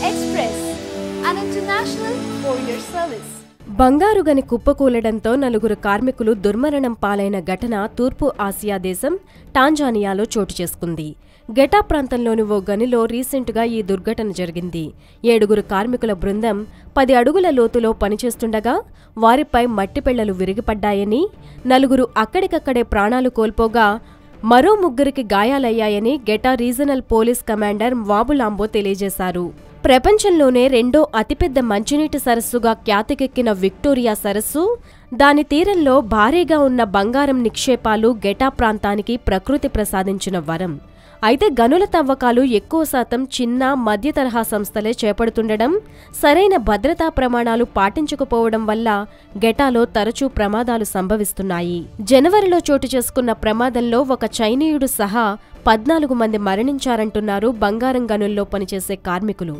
Express, an international courier service. బంగారు గని కుప్పకూలడంతో నలుగురు కార్మికులు దుర్మరణం పాలైన ఘటన తూర్పు ఆసియా దేశం టాంజానియాలో చోటు చేసుకుంది. గెటా ప్రాంతంలోని ఓ గనిలో రీసెంట్గా ఈ దుర్ఘటన జరిగింది. 7 కార్మికుల బృందం 10 అడుగుల లోతులో పనిచేస్తుండగా వారిపై మట్టిపెళ్లలు విరిగిపడ్డాయని, 4 అక్కడికక్కడే ప్రాణాలు కోల్పోగా మరో 3కి గాయాలయ్యాయని గెటా రీజనల్ పోలీస్ కమాండర్ వాబులాంబో తెలియజేశారు. ప్రపంచంలోనే రెండో అతిపెద్ద మంచినీటి సరస్సుగా ఖ్యాతికెక్కిన విక్టోరియా సరస్సు, దాని తీరంలో భారీగా ఉన్న బంగారం నిక్షేపాలు గెటా ప్రాంతానికి ప్రకృతి ప్రసాదించిన వరం. అయితే గనుల తవ్వకాలు ఎక్కువ శాతం చిన్న, మధ్య తరహా సంస్థలే చేపడుతుండడం, సరైన భద్రతా ప్రమాణాలు పాటించకపోవడం వల్ల గెటాలో తరచూ ప్రమాదాలు సంభవిస్తున్నాయి. జనవరిలో చోటు చేసుకున్న ప్రమాదంలో ఒక చైనీయుడు సహా 14 మంది మరణించారంటున్నారు బంగారం గనుల్లో పనిచేసే కార్మికులు.